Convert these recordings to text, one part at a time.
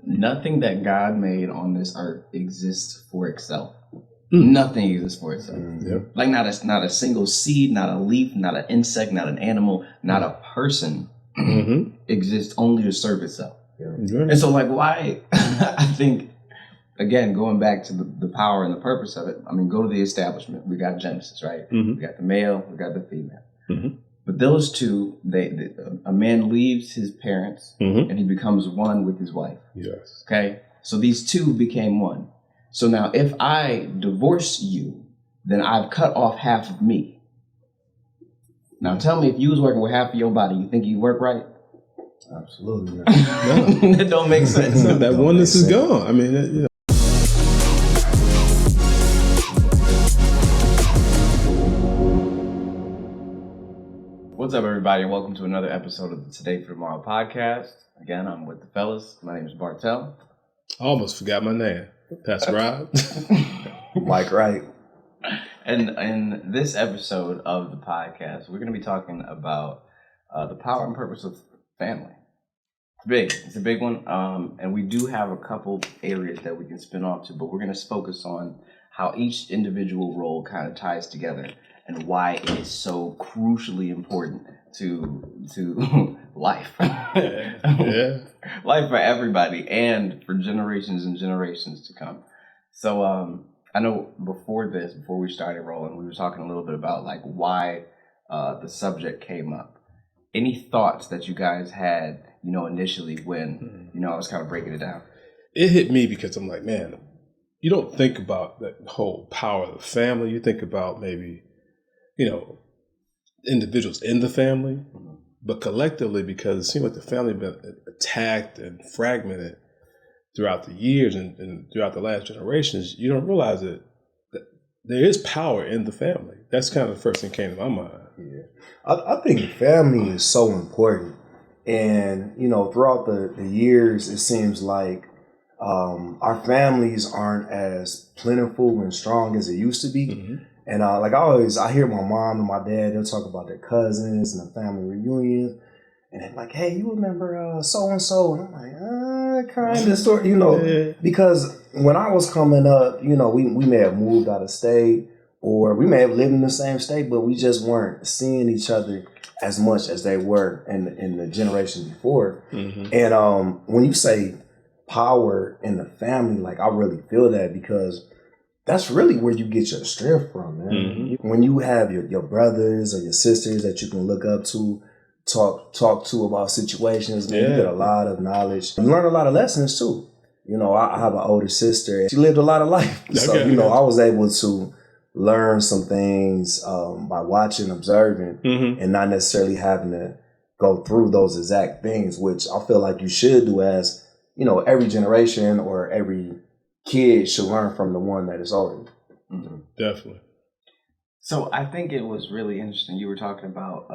nothing that God made on this earth exists for itself. Nothing exists for itself. Yep. Like not a single seed, not a leaf, not an insect, not an animal, not a person exists only to serve itself. Yeah. And so like why I think again going back to the power and the purpose of it, I mean go to the establishment. We got Genesis, right? We got the male, we got the female. But those two, a man leaves his parents and he becomes one with his wife. Yes. Okay? So these two became one. So now if I divorce you, then I've cut off half of me. Now tell me if you was working with half of your body, you think you work right? Absolutely. That don't make sense. That oneness is gone. I mean, you know. What's up, everybody, and welcome to another episode of the Today for Tomorrow podcast. Again, I'm with the fellas. My name is Bartel. I almost forgot my name. That's Rob. Mike Wright. And in this episode of the podcast, we're going to be talking about the power and purpose of family. It's big. It's a big one. And we do have a couple areas that we can spin off to, but we're going to focus on how each individual role kind of ties together and why it is so crucially important to life. Yeah. Life for everybody and for generations and generations to come. So I know before we started rolling, we were talking a little bit about like why the subject came up. Any thoughts that you guys had, you know, initially when, you know, I was kind of breaking it down? It hit me because I'm like, man, you don't think about that whole power of the family. You think about maybe, you know, individuals in the family, but collectively, because it seems like the family has been attacked and fragmented throughout the years and throughout the last generations, you don't realize that there is power in the family. That's kind of the first thing came to my mind. Yeah. I think family is so important. And, you know, throughout the years, it seems like our families aren't as plentiful and strong as it used to be. And I hear my mom and my dad, they'll talk about their cousins and the family reunions. And they're like, hey, you remember so-and-so? And I'm like, kind of, sort of, you know, because when I was coming up, you know, we may have moved out of state or we may have lived in the same state, but we just weren't seeing each other as much as they were in the generation before. And when you say power in the family, like I really feel that because that's really where you get your strength from, man. When you have your brothers or your sisters that you can look up to, talk to about situations, man, you get a lot of knowledge. You learn a lot of lessons too. You know, I have an older sister and she lived a lot of life. So, you know, I was able to learn some things by watching, observing, and not necessarily having to go through those exact things, which I feel like you should do as, you know, every generation or every kid should learn from the one that is older. Definitely. So I think it was really interesting. You were talking about,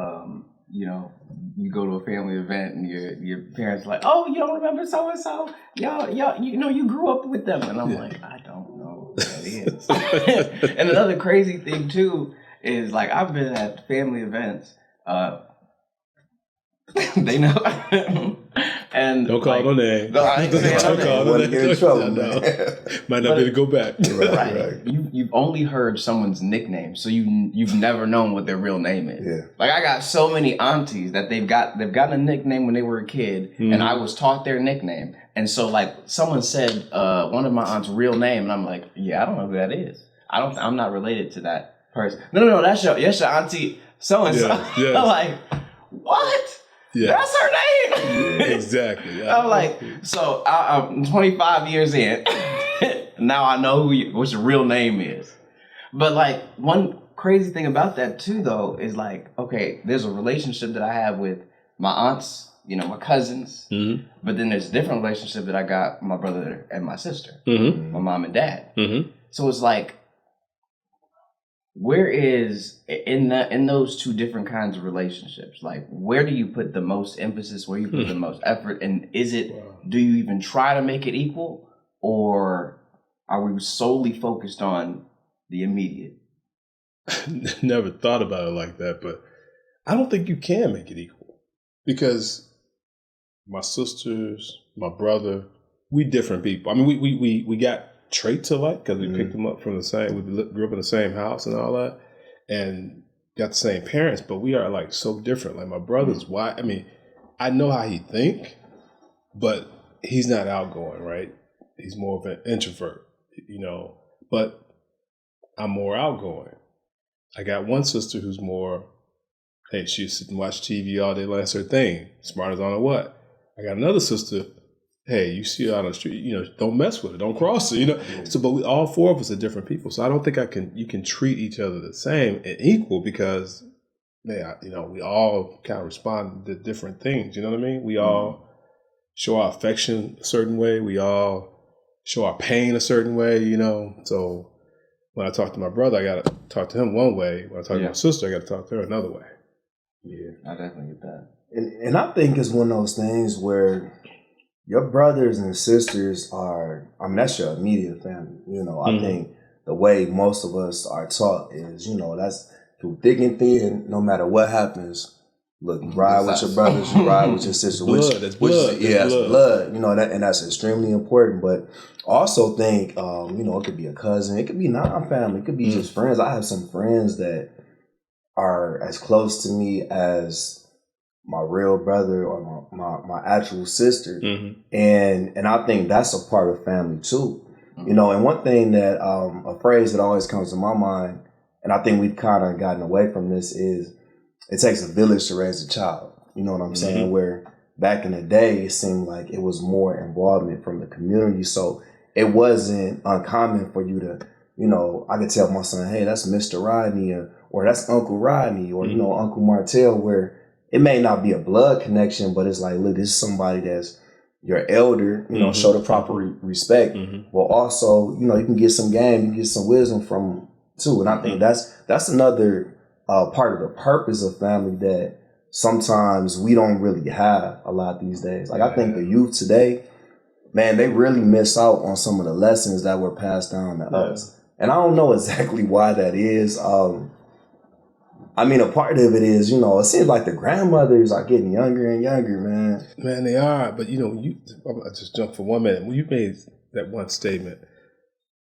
you know, you go to a family event and your parents are like, oh, you don't remember so-and-so? Y'all, you know, you grew up with them. And I'm like, I don't know who that is. And another crazy thing, too, is like I've been at family events. They know. And don't call no name. No, I ain't saying no name. Wouldn't get in trouble, man. Might not be to go back. Right. You've only heard someone's nickname, so you've never known what their real name is. Yeah. Like I got so many aunties that they've gotten a nickname when they were a kid, and I was taught their nickname. And so like someone said one of my aunt's real name, and I'm like, yeah, I don't know who that is. I'm not related to that person. No, that's your auntie so and so. I'm like, what? Yeah. That's her name. Yeah, exactly. I'm like, so I'm 25 years in. Now I know what your real name is. But like one crazy thing about that too, though, is like, okay, there's a relationship that I have with my aunts, you know, my cousins. But then there's a different relationship that I got with my brother and my sister, my mom and dad. So it's like, where is in those two different kinds of relationships, like where do you put the most emphasis, where you put the most effort, and do you even try to make it equal, or are we solely focused on the immediate? Never thought about it like that, but I don't think you can make it equal because my sisters, my brother, we different people. I mean, we got traits alike because we picked them up from the same. We grew up in the same house and all that, and got the same parents. But we are like so different. Like my brother's why. I mean, I know how he think, but he's not outgoing, right? He's more of an introvert, But I'm more outgoing. I got one sister who's more, hey, she sit and watch TV all day, that's her thing. Smart as I don't know what. I got another sister, hey, you see her on the street, don't mess with her, don't cross her, Yeah. So, but all four of us are different people. So I don't think you can treat each other the same and equal because, we all kind of respond to different things. You know what I mean? We all show our affection a certain way. We all show our pain a certain way, So when I talk to my brother, I got to talk to him one way. When I talk to my sister, I got to talk to her another way. Yeah. I definitely get that. And I think it's one of those things where your brothers and sisters that's your immediate family. I think the way most of us are taught is, that's through thick and thin, no matter what happens. Look, you ride with your brothers, you ride with your sisters. That's blood. That's blood. And that's extremely important. But also think, it could be a cousin, it could be non-family, it could be just friends. I have some friends that are as close to me as my real brother or my actual sister. And I think that's a part of family too. And one thing that, a phrase that always comes to my mind, and I think we've kind of gotten away from this, is it takes a village to raise a child. You know what I'm saying? Where back in the day, it seemed like it was more involvement from the community. So it wasn't uncommon for you to, I could tell my son, hey, that's Mr. Rodney or that's Uncle Rodney or, Uncle Martell, where it may not be a blood connection, but it's like, look, this is somebody that's your elder, show the proper respect. But also, you can get some game, you can get some wisdom from too. And I think that's another part of the purpose of family that sometimes we don't really have a lot these days. Like I think the youth today, man, they really miss out on some of the lessons that were passed down to us. And I don't know exactly why that is. I mean, a part of it is, it seems like the grandmothers are getting younger and younger, man. Man, they are. But, I just jumped for 1 minute. When you made that one statement,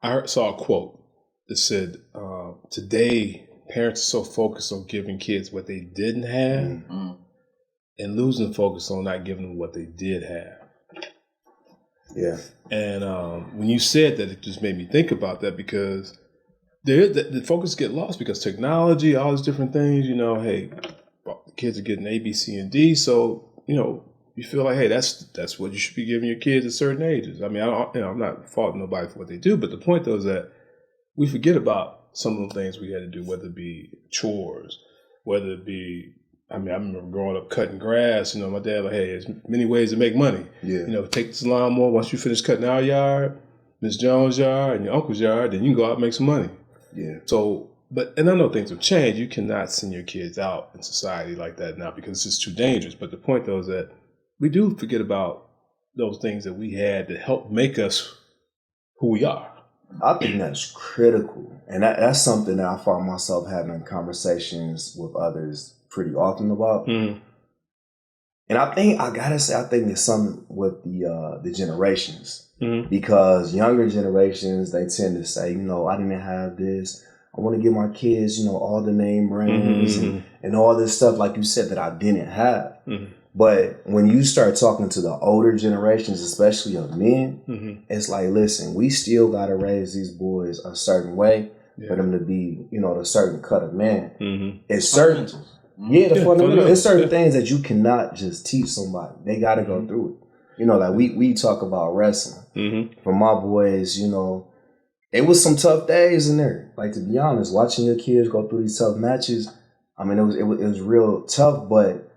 I saw a quote that said, today, parents are so focused on giving kids what they didn't have and losing focus on not giving them what they did have. Yeah. And when you said that, it just made me think about that because the focus get lost because technology, all these different things, hey, the kids are getting A, B, C, and D. So, you feel like, hey, that's what you should be giving your kids at certain ages. I mean, I'm not faulting nobody for what they do, but the point though is that we forget about some of the things we had to do, whether it be chores, whether it be, I remember growing up cutting grass, my dad like, hey, there's many ways to make money. Yeah. Take this lawnmower, once you finish cutting our yard, Miss Jones' yard, and your uncle's yard, then you can go out and make some money. Yeah. So, and I know things have changed. You cannot send your kids out in society like that now because it's just too dangerous. But the point though is that we do forget about those things that we had to help make us who we are. I think that's critical. And that's something that I find myself having conversations with others pretty often about. And I gotta say, I think there's something with the generations. Because younger generations, they tend to say, I didn't have this. I want to give my kids, all the name brands and all this stuff, like you said, that I didn't have. But when you start talking to the older generations, especially of men, it's like, listen, we still got to raise these boys a certain way for them to be, a certain cut of man. It's certain, the fundamental. It's certain things that you cannot just teach somebody. They got to go through it. Like we talk about wrestling. For my boys, it was some tough days in there. Like, to be honest, watching your kids go through these tough matches, it was real tough, but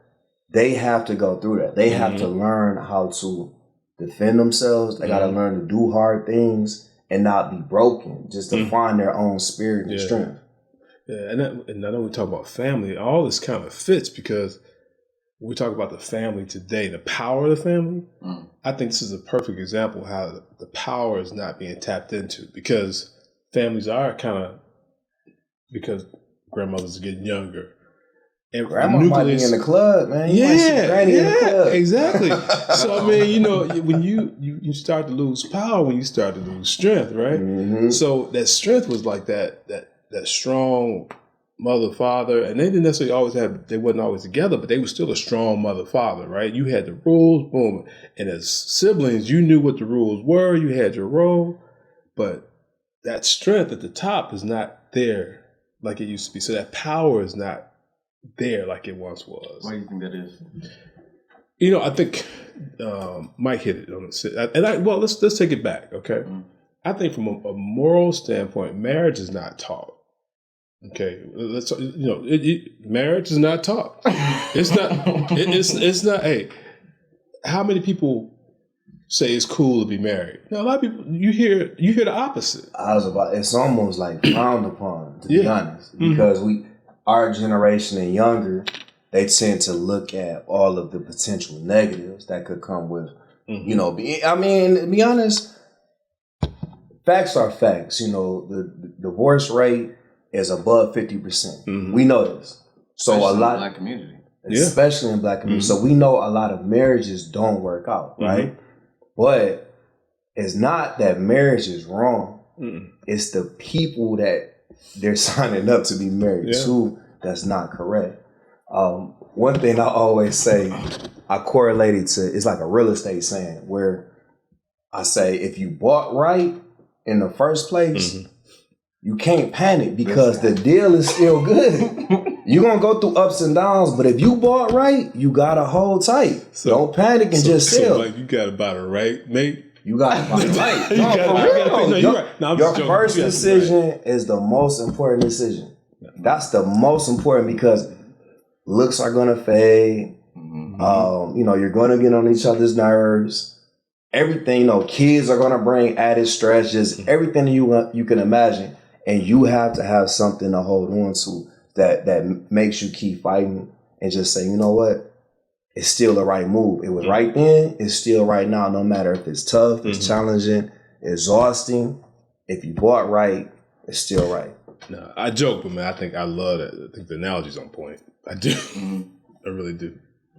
they have to go through that. They have to learn how to defend themselves. They got to learn to do hard things and not be broken, just to find their own spirit and strength. Yeah, and I know we talk about family. All this kind of fits because we talk about the family today, the power of the family. I think this is a perfect example of how the power is not being tapped into because families are because grandmothers are getting younger. And Grandma might be in the club, man. You might see Granny in the club. Exactly. So I mean, you know, when you start to lose power, when you start to lose strength, right? Mm-hmm. So that strength was like that strong mother, father, and they didn't necessarily they wasn't always together, but they were still a strong mother, father, right? You had the rules, boom. And as siblings, you knew what the rules were, you had your role, but that strength at the top is not there like it used to be. So that power is not there like it once was. Why do you think that is? You know, I think Mike hit it on it. And let's take it back, okay? Mm-hmm. I think from a moral standpoint, marriage is not taught. Okay, marriage is not taught. It's not. It's not. Hey, how many people say it's cool to be married? Now, a lot of people you hear the opposite. It's almost like frowned upon, to be honest, because our generation and younger, they tend to look at all of the potential negatives that could come with, to be honest, facts are facts. You know, the divorce rate is above 50%. Mm-hmm. We know this. So especially a lot in Black community. Especially in Black community. Mm-hmm. So we know a lot of marriages don't work out, right? Mm-hmm. But it's not that marriage is wrong. Mm-hmm. It's the people that they're signing up to be married to that's not correct. One thing I always say, I correlate it to, it's like a real estate saying where I say, if you bought right in the first place, you can't panic because the deal is still good. You're going to go through ups and downs, but if you bought right, you got to hold tight. So, don't panic and just sell. So like you got to buy the right, mate. You got to buy it right. Your first decision is the most important decision. That's the most important because looks are going to fade. Mm-hmm. You're going to get on each other's nerves. Everything, kids are going to bring added stress, just everything you can imagine. And you have to have something to hold on to that makes you keep fighting and just say, you know what? It's still the right move. It was right then. It's still right now, no matter if it's tough, it's challenging, exhausting. If you bought right, it's still right. No, I joke, but man, I think I love that. I think the analogy's on point. I do. I really do.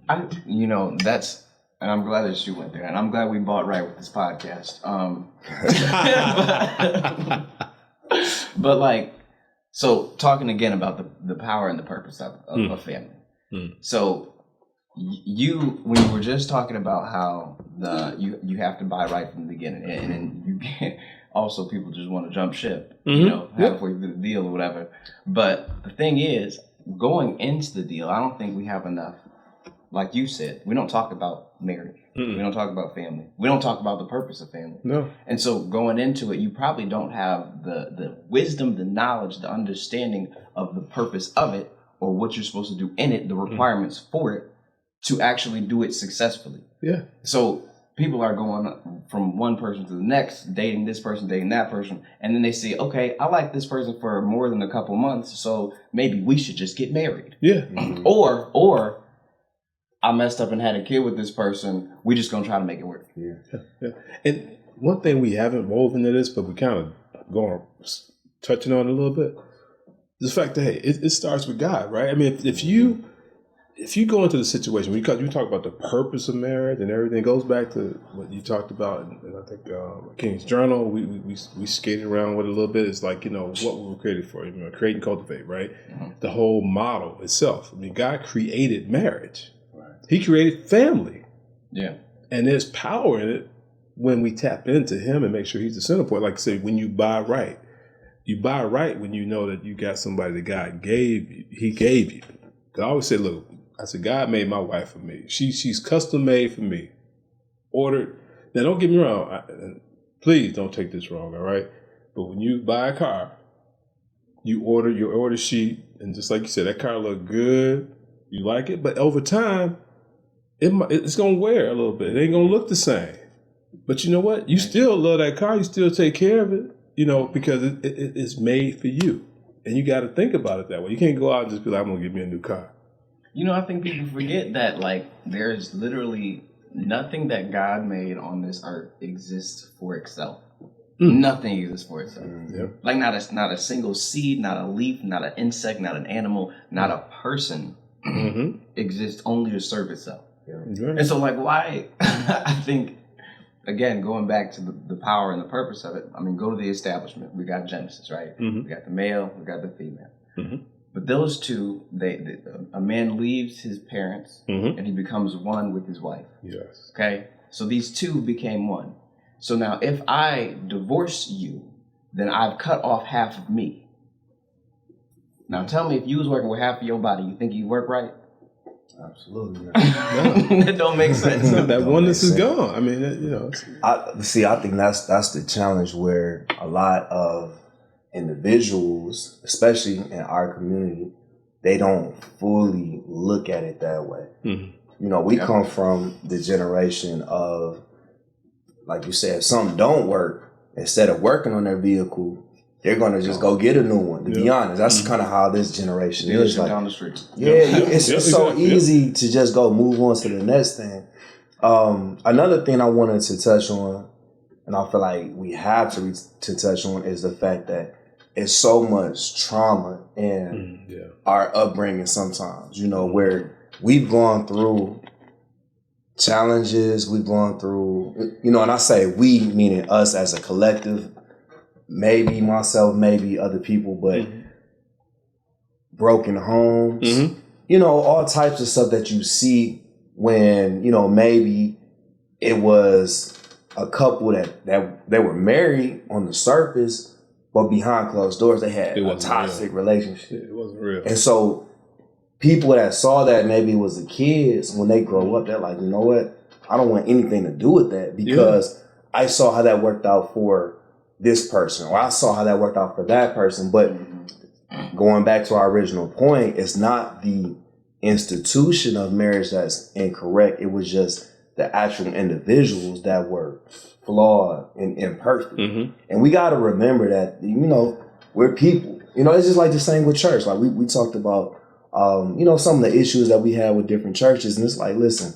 And I'm glad that you went there. And I'm glad we bought right with this podcast. But so talking again about the power and the purpose of a family. So when you were just talking about how you have to buy right from the beginning, and then you can't, also people just want to jump ship, halfway through the deal or whatever. But the thing is, going into the deal, I don't think we have enough. Like you said, we don't talk about marriage. We don't talk about family. We don't talk about the purpose of family. No. And so going into it, you probably don't have the wisdom, the knowledge, the understanding of the purpose of it or what you're supposed to do in it, the requirements for it to actually do it successfully. Yeah. So people are going from one person to the next, dating this person, dating that person, and then they say, okay, I like this person for more than a couple months, so maybe we should just get married. Yeah. Or I messed up and had a kid with this person. We just gonna try to make it work. Yeah. And one thing we haven't woven into this, but we kind of touching on it a little bit, the fact that it starts with God, right? I mean, if you go into the situation, because you talk about the purpose of marriage and everything, goes back to what you talked about, and I think King's Journal, we skated around with it a little bit. It's like, what we were created for, create and cultivate, right? Mm-hmm. The whole model itself. I mean, God created marriage. He created family. Yeah. And there's power in it when we tap into him and make sure he's the center point. Like I say, when you buy right when you know that you got somebody that God gave you. He gave you. Because I always say, look, I said, God made my wife for me. She's custom made for me. Ordered. Now, don't get me wrong. Please don't take this wrong, all right? But when you buy a car, you order your order sheet. And just like you said, that car look good. You like it. But over time, it's going to wear a little bit. It ain't going to look the same. But you know what? You still love that car. You still take care of it, because it's made for you. And you got to think about it that way. You can't go out and just be like, I'm going to get me a new car. I think people forget that, there's literally nothing that God made on this earth exists for itself. Nothing exists for itself. Not a single seed, not a leaf, not an insect, not an animal, not a person exists only to serve itself. Yeah. And so, like, why? I think, again, going back to the power and the purpose of it, I mean, go to the establishment. We got Genesis, right? We got the male, we got the female. But those two, a man leaves his parents and he becomes one with his wife. Yes. Okay? So these two became one. So now, if I divorce you, then I've cut off half of me. Now, tell me, if you was working with half of your body, you think you work right? Absolutely. No. That don't make sense. No, that oneness is gone. I mean, I think that's the challenge where a lot of individuals, especially in our community, they don't fully look at it that way. We come from the generation of, like you said, if something don't work, instead of working on their vehicle, they're going to just go get a new one. To be honest, that's kind of how this generation is. Like, down the street. Yeah, it's so easy to just go move on to the next thing. Another thing I wanted to touch on, and I feel like we have to touch on, is the fact that it's so much trauma in our upbringing sometimes, where we've gone through challenges, we've gone through, and I say we, meaning us as a collective, maybe myself, maybe other people, but broken homes, all types of stuff that you see when, maybe it was a couple that they were married on the surface, but behind closed doors, they had a toxic relationship. It wasn't real. And so people that saw that, maybe it was the kids, when they grow up, they're like, you know what? I don't want anything to do with that because I saw how that worked out for this person, or I saw how that worked out for that person. But going back to our original point, it's not the institution of marriage that's incorrect. It was just the actual individuals that were flawed and imperfect. And we got to remember that, we're people. It's just like the same with church. Like we talked about, some of the issues that we have with different churches. And it's like, listen,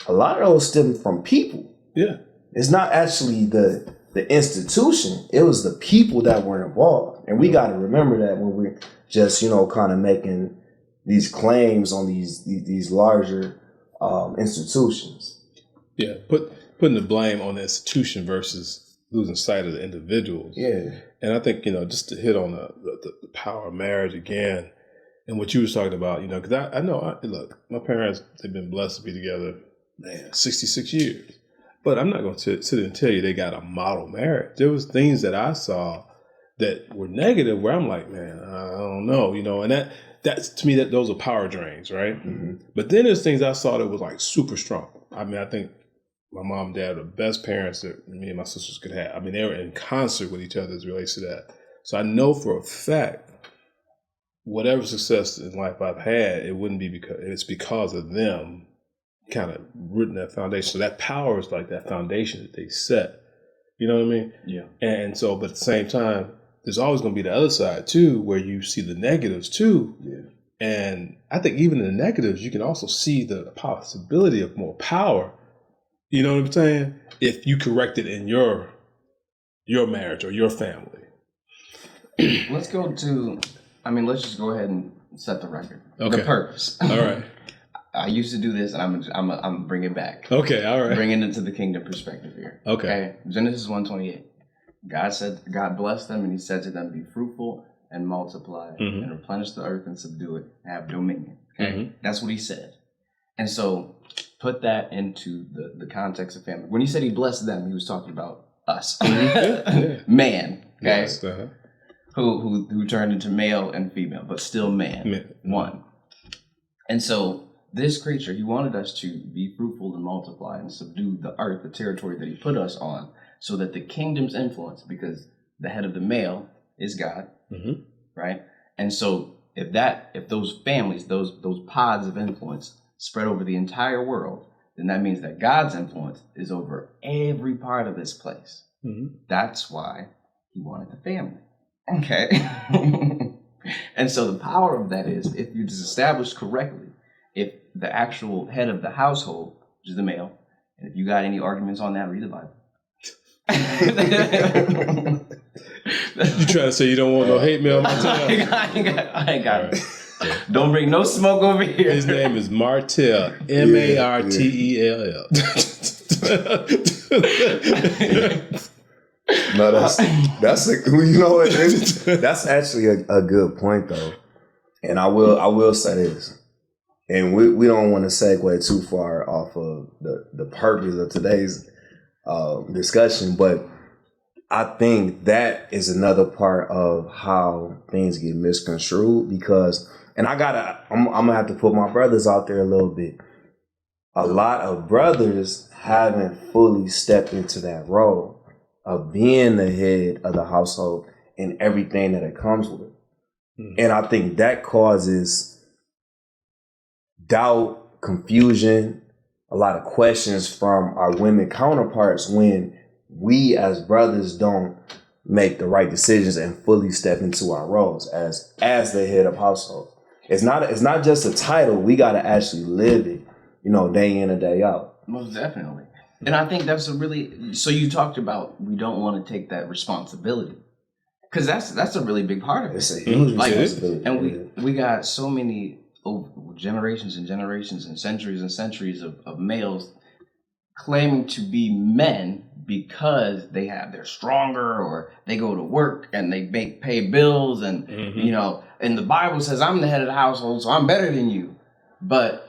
a lot of those stem from people. Yeah. It's not actually the institution. It was the people that were involved. And we got to remember that when we're just, kind of making these claims on these larger institutions. Yeah. Putting the blame on the institution versus losing sight of the individuals. Yeah. And I think, just to hit on the power of marriage again, and what you was talking about, because I know, look, my parents, they've been blessed to be together, 66 years. But I'm not going to sit and tell you they got a model marriage. There was things that I saw that were negative where I'm like, man, I don't know, and that's to me, that those are power drains, right? But then there's things I saw that was like super strong. I mean, I think my mom and dad were the best parents that me and my sisters could have. I mean, they were in concert with each other as it relates to that. So I know for a fact, whatever success in life I've had, it wouldn't be because of them kind of rooting that foundation. So that power is like that foundation that they set. You know what I mean? Yeah. And so, but at the same time, there's always going to be the other side too, where you see the negatives too. Yeah. And I think even in the negatives, you can also see the possibility of more power. You know what I'm saying? If you correct it in your marriage or your family. Let's just go ahead and set the record. Okay. The purpose. All right. I used to do this, and I'm bringing it back. Okay, all right. Bringing it to the kingdom perspective here. Okay. Genesis 1:28. God blessed them, and He said to them, "Be fruitful and multiply, and replenish the earth and subdue it, and have dominion." Okay, that's what He said. And so, put that into the context of family. When He said He blessed them, He was talking about us, man. Okay, Yes, who turned into male and female, but still man. One. And so this creature, He wanted us to be fruitful and multiply and subdue the earth, the territory that He put us on, so that the kingdom's influence, because the head of the male is God, right? And so if those families, those pods of influence spread over the entire world, then that means that God's influence is over every part of this place. That's why He wanted the family. Okay. And so the power of that is, if you just establish correctly, if the actual head of the household, which is the male, and if you got any arguments on that, read the Bible. You trying to say you don't want no hate mail? I ain't got it. Don't bring no smoke over here. His name is Martell, Martell. No, that's you know what? That's actually a good point though, and I will say this, and we don't want to segue too far off of the purpose of today's discussion, but I think that is another part of how things get misconstrued because, and I'm gonna have to put my brothers out there a little bit. A lot of brothers haven't fully stepped into that role of being the head of the household and everything that it comes with. Mm-hmm. And I think that causes doubt, confusion, a lot of questions from our women counterparts when we as brothers don't make the right decisions and fully step into our roles as the head of household. It's not just a title. We got to actually live it, day in and day out. Most definitely. And I think that's so you talked about we don't want to take that responsibility because that's a really big part of it. It's a huge responsibility. And we got so many generations and generations and centuries of males claiming to be men because they're stronger or they go to work and they pay bills and, and the Bible says I'm the head of the household, so I'm better than you. But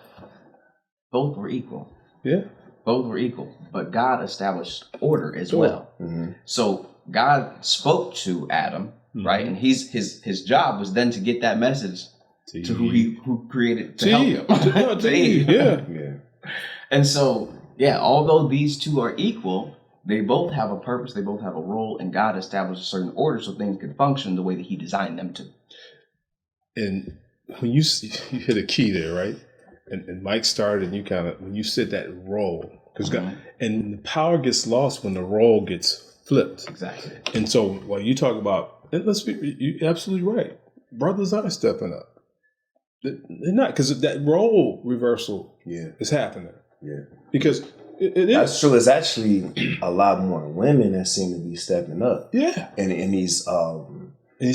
both were equal. Yeah. Both were equal, but God established order as well. Mm-hmm. So God spoke to Adam, right? And his job was then to get that message to who created to help him. To Eve. Yeah. And so, although these two are equal, they both have a purpose, they both have a role, and God established a certain order so things could function the way that He designed them to. And when you hit a key there, right? And Mike started, and you when you said that role, because and the power gets lost when the role gets flipped. Exactly. And so when you talk about, and you're absolutely right. Brothers are stepping up. They're not, because that role reversal is happening. Yeah. Because it is. That's true. It's actually a lot more women that seem to be stepping up. Yeah. And in these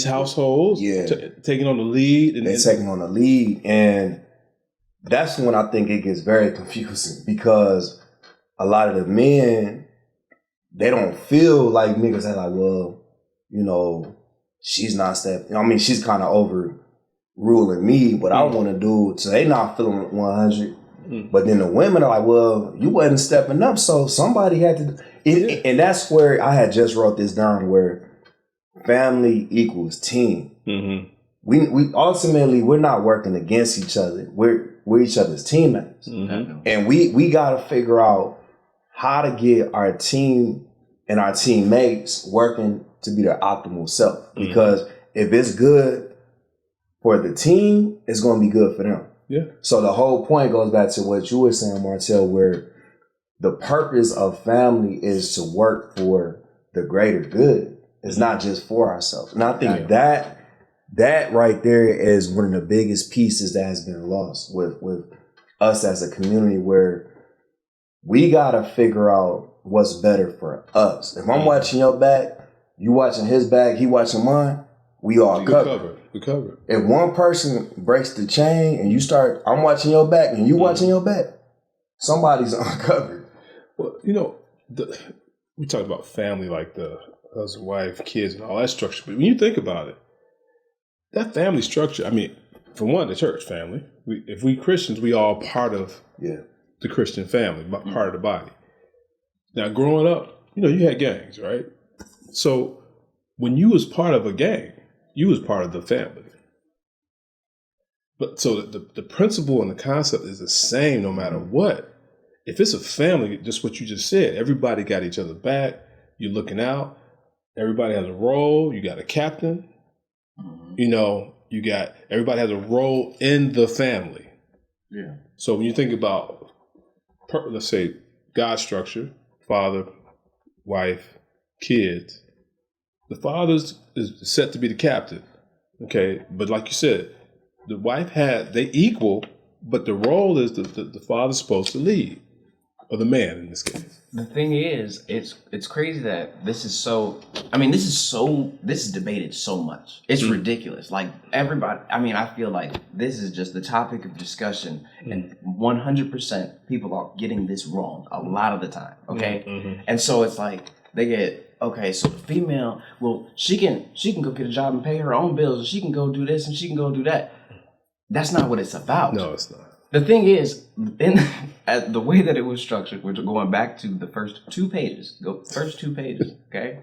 households, taking on the lead. They're taking on the lead. And that's when I think it gets very confusing because a lot of the men, they don't feel like niggas. They're like, well, she's not stepping. I mean, she's kind of overruling me, what I want to do. So they not feeling 100. But then the women are like, well, you wasn't stepping up, so somebody had to. And that's where I had just wrote this down, where family equals team. Mm-hmm. We ultimately, we're not working against each other. We're each other's teammates. Mm-hmm. And we got to figure out how to get our team and our teammates working to be their optimal self. Because if it's good for the team, it's going to be good for them. Yeah. So the whole point goes back to what you were saying, Martell, where the purpose of family is to work for the greater good. It's not just for ourselves. And I think that right there is one of the biggest pieces that has been lost with us as a community, where we got to figure out what's better for us. If I'm watching your back, you watching his back, he watching mine, we all covered. We covered. If one person breaks the chain and I'm watching your back and you watching your back, somebody's uncovered. Well, we talk about family, like the husband, wife, kids, and all that structure. But when you think about it, that family structure, I mean, for one, the church family. If we Christians, we all part of the Christian family, part of the body. Now, growing up, you had gangs, right? So when you was part of a gang, you was part of the family. But so the principle and the concept is the same no matter what. If it's a family, just what you just said, everybody got each other back. You're looking out. Everybody has a role. You got a captain. Everybody has a role in the family. Yeah. So when you think about, let's say, God's structure, father, wife, kids, the father is set to be the captain, okay? But like you said, the wife they equal, but the role is the father's supposed to lead. or the man in this case? The thing is, it's crazy that this is debated so much. It's ridiculous. Like everybody, I feel like this is just the topic of discussion, and 100% people are getting this wrong a lot of the time. Okay, and so it's like they get so the female, well, she can go get a job and pay her own bills, and she can go do this and she can go do that. That's not what it's about. No, it's not. The thing is, the way that it was structured, we're going back to the first two pages. Okay?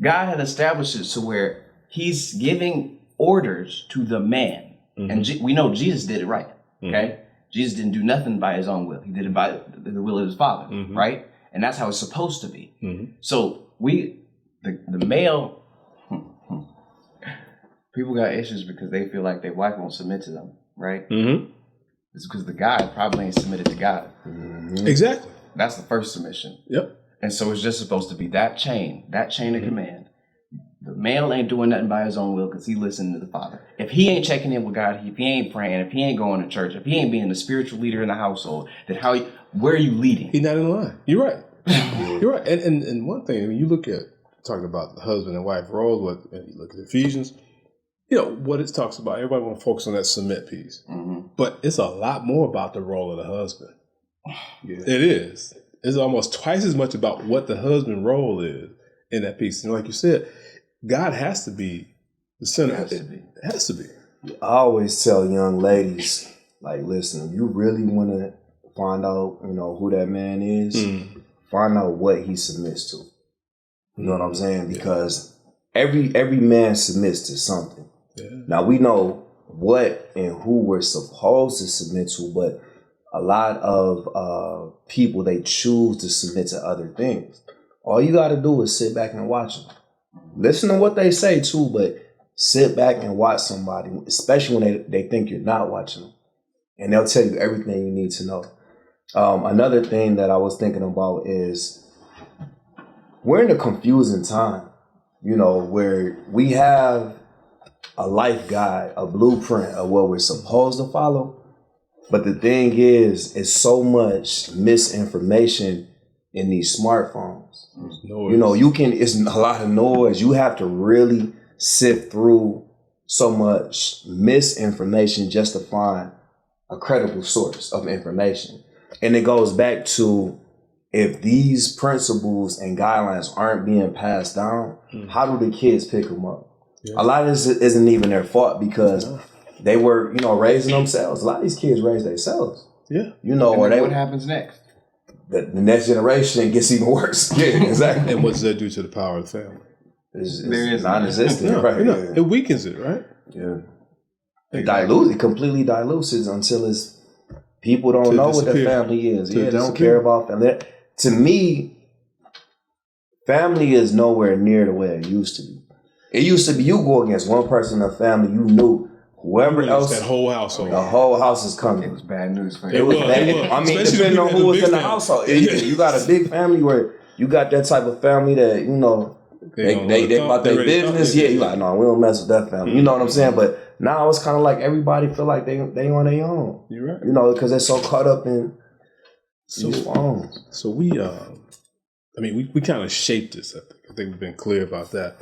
God had established it to where he's giving orders to the man. And we know Jesus did it right, okay? Jesus didn't do nothing by his own will. He did it by the will of his Father, right? And that's how it's supposed to be. So the male, people got issues because they feel like their wife won't submit to them, right? It's because the guy probably ain't submitted to God. Exactly. That's the first submission. Yep. And so it's just supposed to be that chain of command. The male ain't doing nothing by his own will because he listened to the Father. If he ain't checking in with God, if he ain't praying, if he ain't going to church, if he ain't being the spiritual leader in the household, then where are you leading? He's not in line. You're right. You're right. And one thing, when you look at talking about the husband and wife roles, and you look at Ephesians, what it talks about, everybody want to focus on that submit piece. But it's a lot more about the role of the husband. It is. It's almost twice as much about what the husband role is in that piece. And like you said, God has to be the center. It has to be. I always tell young ladies, like, listen, if you really want to find out, who that man is, find out what he submits to. You know what I'm saying? Because every man submits to something. Yeah. Now, we know what and who we're supposed to submit to, but a lot of people, they choose to submit to other things. All you got to do is sit back and watch them. Listen to what they say, too, but sit back and watch somebody, especially when they think you're not watching them. And they'll tell you everything you need to know. Another thing that I was thinking about is we're in a confusing time, where we have a life guide, a blueprint of what we're supposed to follow. But the thing is, it's so much misinformation in these smartphones. It's a lot of noise. You have to really sift through so much misinformation just to find a credible source of information. And it goes back to, if these principles and guidelines aren't being passed down, how do the kids pick them up? Yeah. A lot of this isn't even their fault because they were, raising themselves. A lot of these kids raise themselves. Yeah. What happens next? The next generation gets even worse. Yeah, exactly. And what does that do to the power of the family? It's non-existent. Right. Yeah. It weakens it, right? Yeah. It completely dilutes it until it's people don't know what their family is. They don't care about family. To me, family is nowhere near the way it used to be. It used to be you go against one person in the family, you knew whoever else. That whole household. The whole house is coming. It was bad news for you. It was bad. Depending on who was in the household. You got a big family where you got that type of family that, they about their business. Yeah, you like, no, we don't mess with that family. You know what I'm saying? But now it's kind of like everybody feel like they on their own. You're right. Because they're so caught up in these phones. So we kind of shaped this. I think we've been clear about that.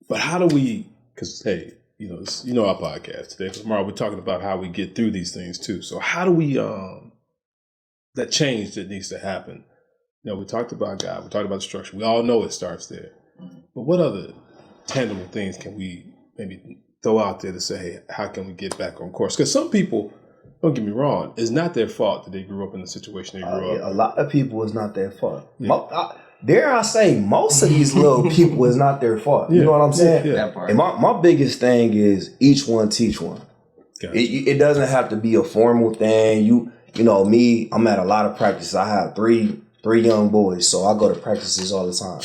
But how do we? Because hey, it's, our podcast today. Tomorrow we're talking about how we get through these things too. So how do we? That change that needs to happen. We talked about God. We talked about the structure. We all know it starts there. But what other tangible things can we maybe throw out there to say, hey, how can we get back on course? Because some people, don't get me wrong, it's not their fault that they grew up in the situation they grew up. A lot of people, it's not their fault. Yeah. Dare I say, most of these little people is not their fault. You know what I'm saying? Yeah. That part. And my biggest thing is each one teach one. Gotcha. It doesn't have to be a formal thing. Me, I'm at a lot of practices. I have three young boys, so I go to practices all the time.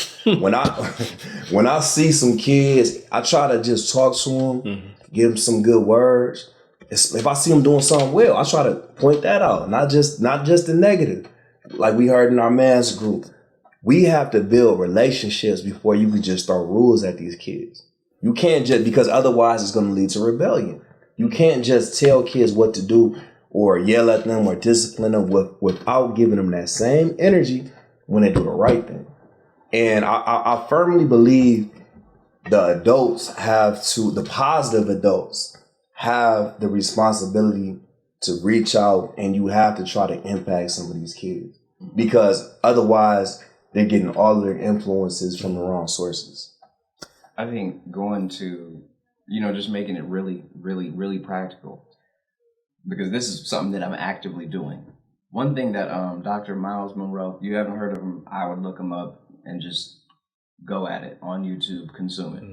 When I see some kids, I try to just talk to them, give them some good words. If I see them doing something well, I try to point that out, not just the negative. Like we heard in our man's group, we have to build relationships before you can just throw rules at these kids. You can't just, because otherwise it's going to lead to rebellion. You can't just tell kids what to do or yell at them or discipline them without giving them that same energy when they do the right thing. And I firmly believe the positive adults have the responsibility to reach out, and you have to try to impact some of these kids, because otherwise they're getting all of their influences from the wrong sources. I think going to, just making it really, really, really practical, because this is something that I'm actively doing. One thing that Dr. Myles Munroe, you haven't heard of him, I would look him up and just go at it on YouTube, consume it.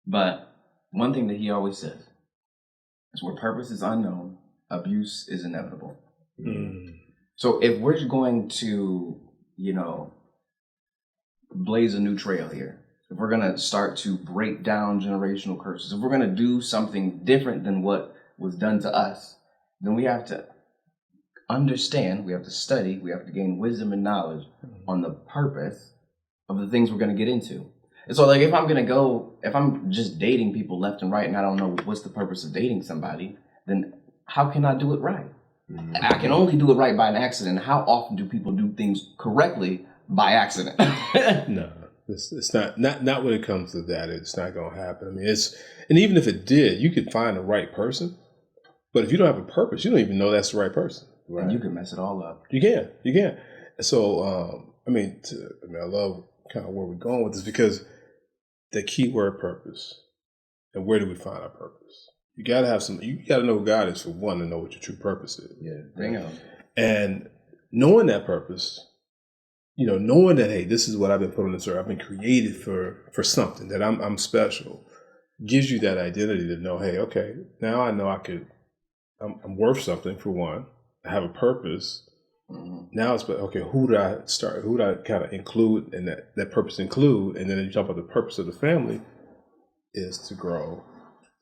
But one thing that he always says is, where purpose is unknown, abuse is inevitable. So if we're going to, blaze a new trail here, if we're going to start to break down generational curses, if we're going to do something different than what was done to us, then we have to understand, we have to study, we have to gain wisdom and knowledge on the purpose of the things we're going to get into. And so, like, if I'm just dating people left and right and I don't know what's the purpose of dating somebody, then how can I do it right? I can only do it right by an accident. How often do people do things correctly by accident? No, it's not when it comes to that. It's not going to happen. I mean, and even if it did, you could find the right person, but if you don't have a purpose, you don't even know that's the right person. Right. And you can mess it all up. You can. So, I love kind of where we're going with this, because the key word purpose, and where do we find our purpose? You got to know who God is, for one, to know what your true purpose is. Yeah, bingo. And knowing that purpose, knowing that, hey, this is what I've been put on this earth, I've been created for something, that I'm special, gives you that identity to know, hey, okay, now I know I'm worth something, for one. I have a purpose. Now it's, okay, who do I kind of include, and that purpose include, and then you talk about the purpose of the family is to grow,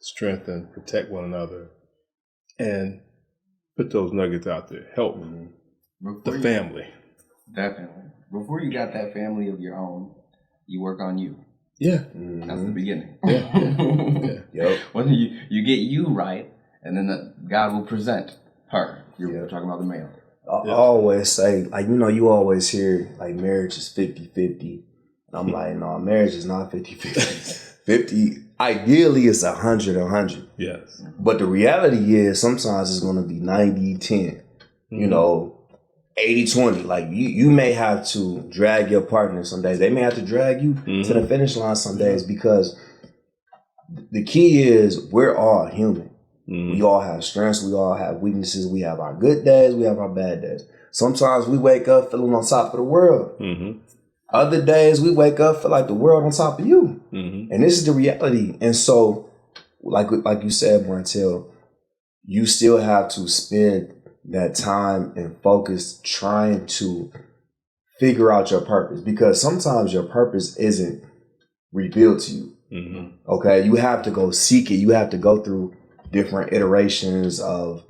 strengthen, protect one another, and put those nuggets out there, help the family. Definitely. Before you got that family of your own, you work on you. Yeah. That's the beginning. Yeah. Yep. When you get you right, and then God will present her. You're talking about the male. I always say, you always hear, marriage is 50-50. I'm like, no, marriage is not 50-50. 50, ideally, it's 100-100. Yes. But the reality is, sometimes it's going to be 90-10. 80-20. You may have to drag your partner some days. They may have to drag you to the finish line some days, because the key is, we're all human. We all have strengths, we all have weaknesses, we have our good days, we have our bad days. Sometimes we wake up feeling on top of the world. Other days we wake up feel like the world on top of you. And this is the reality. And so, like you said, Montel, you still have to spend that time and focus trying to figure out your purpose, because sometimes your purpose isn't revealed to you. Okay, you have to go seek it. You have to go through different iterations of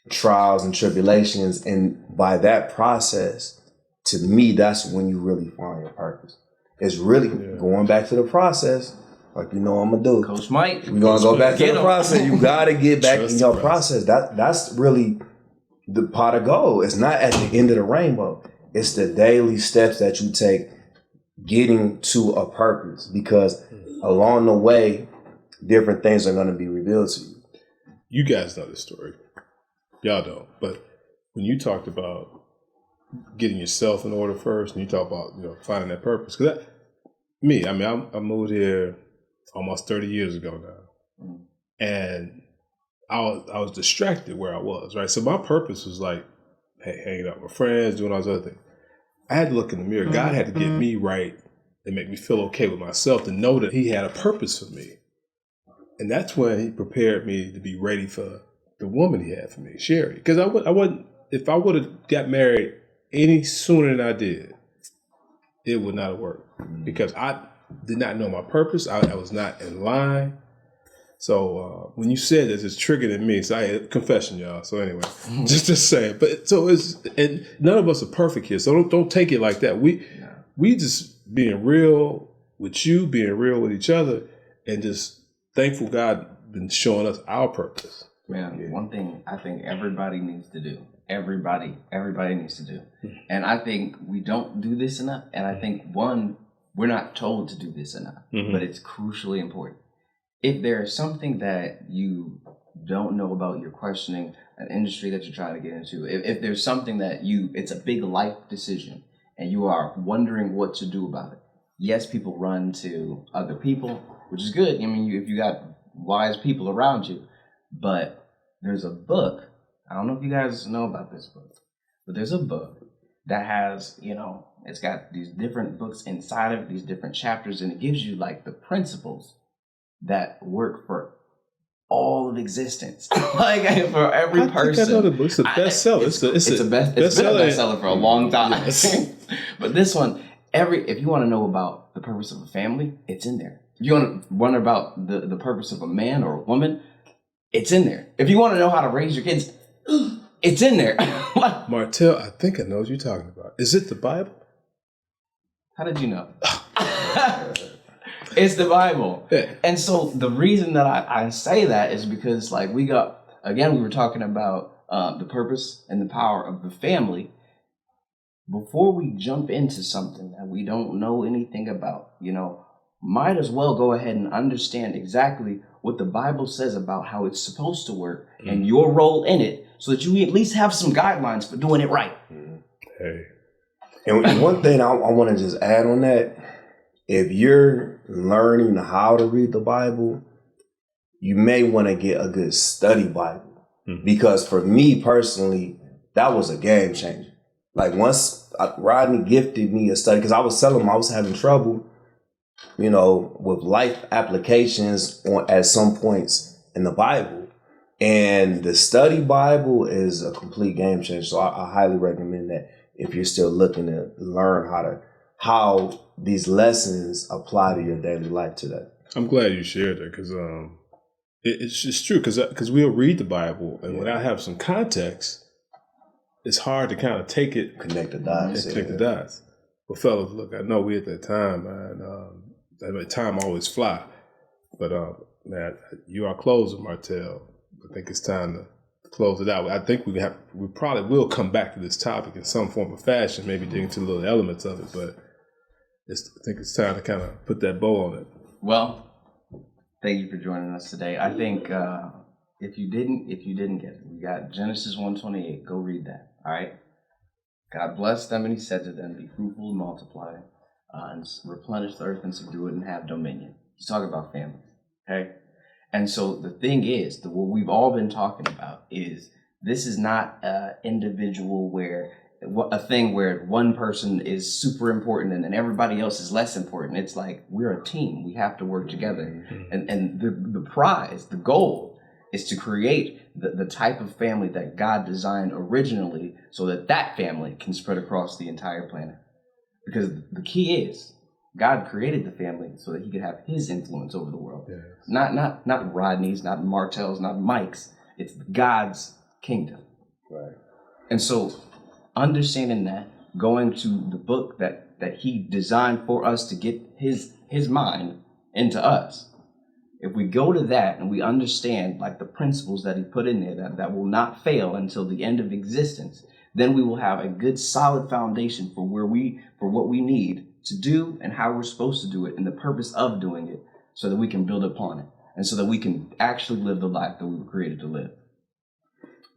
trials and tribulations. And by that process, to me, that's when you really find your purpose. It's really going back to the process, like I'm going to do. Coach Mike. We're going to go back to the process. You got to get back in your process. That's really the pot of gold. It's not at the end of the rainbow. It's the daily steps that you take getting to a purpose, because along the way, different things are going to be revealed to you. You guys know this story. Y'all don't. But when you talked about getting yourself in order first, and you talk about finding that purpose, because I moved here almost 30 years ago now, and I was distracted where I was, right? So my purpose was hanging out with friends, doing all those other things. I had to look in the mirror. God had to get me right and make me feel okay with myself, to know that He had a purpose for me. And that's when He prepared me to be ready for the woman He had for me, Sherry. Because I wouldn't, if I would have got married any sooner than I did, it would not have worked, because I did not know my purpose. I was not in line. So when you said this, it's triggered in me. So I had confession, y'all. So anyway, just say it. But so and none of us are perfect here. So don't take it like that. We just being real with you, being real with each other, and just thankful God been showing us our purpose. Man, one thing I think everybody needs to do. Everybody needs to do. And I think we don't do this enough. And I think, one, we're not told to do this enough, but it's crucially important. If there is something that you don't know about, you're questioning an industry that you're trying to get into, if there's something that it's a big life decision and you are wondering what to do about it, yes, people run to other people, which is good. I mean, if you got wise people around you, but there's a book. I don't know if you guys know about this book, but there's a book that has, it's got these different books inside of it, these different chapters, and it gives you like the principles that work for all of existence, like for every person. I know the book. It's a bestseller. It's been a bestseller for a long time. Yes. But this one, if you want to know about the purpose of a family, it's in there. If you want to wonder about the purpose of a man or a woman, it's in there. If you want to know how to raise your kids, it's in there. Martell, I think I know what you're talking about. Is it the Bible? How did you know? It's the Bible. Yeah. And so the reason that I say that is because, like, we were talking about the purpose and the power of the family. Before we jump into something that we don't know anything about, might as well go ahead and understand exactly what the Bible says about how it's supposed to work and your role in it, so that you at least have some guidelines for doing it right. Hey. And one thing I want to just add on that, if you're learning how to read the Bible, you may want to get a good study Bible. Because for me personally, that was a game changer. Like once Rodney gifted me a study, because I was telling him I was having trouble, with life applications at some points in the Bible. And the study Bible is a complete game changer. So I highly recommend that if you're still looking to learn how these lessons apply to your daily life today. I'm glad you shared that, because it's just true, because we'll read the Bible and without having some context, it's hard to kind of take it, connect the dots. Well, fellas, look, I know we at that time, man. Time always fly, but man, you are closing, Martell. I think it's time to close it out. I think we probably will come back to this topic in some form or fashion, maybe dig into little elements of it, but I think it's time to kind of put that bow on it. Well, thank you for joining us today. I think if you didn't get it, we got Genesis 1:28. Go read that. All right. God blessed them, and He said to them, "Be fruitful and multiply, and replenish the earth and subdue it, and have dominion." He's talking about family. Okay. And so the thing is, what we've all been talking about is this is not an individual a thing where one person is super important and then everybody else is less important. It's like we're a team. We have to work together. And the prize, the goal, is to create the type of family that God designed originally, so that family can spread across the entire planet. Because the key is, God created the family so that He could have His influence over the world. Yes. Not Rodney's, not Martell's, not Mike's. It's God's kingdom. Right. And so understanding that, going to the book that He designed for us to get his mind into us. If we go to that and we understand like the principles that He put in there that will not fail until the end of existence, then we will have a good solid foundation for what we need to do and how we're supposed to do it and the purpose of doing it, so that we can build upon it and so that we can actually live the life that we were created to live.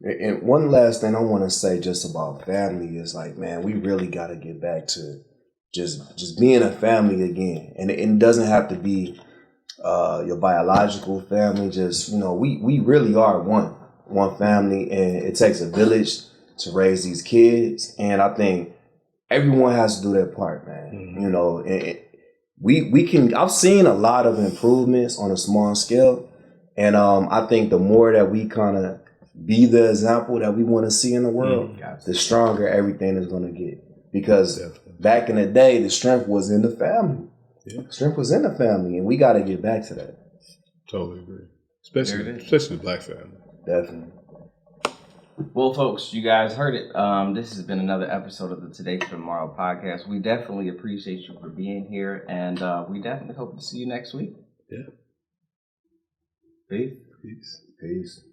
And one last thing I want to say just about family is like, man, we really got to get back to just being a family again. And it doesn't have to be your biological family. Just, we really are one family, and it takes a village to raise these kids. And I think everyone has to do their part, man. And I've seen a lot of improvements on a small scale. And I think the more that we kind of be the example that we want to see in the world, the stronger everything is going to get. Because back in the day, the strength was in the family. Yeah. Strength was in the family, and we got to get back to that. Totally agree. Especially the Black family. Definitely. Well, folks, you guys heard it. This has been another episode of the Today for Tomorrow podcast. We definitely appreciate you for being here, and we definitely hope to see you next week. Yeah. Peace. Peace. Peace.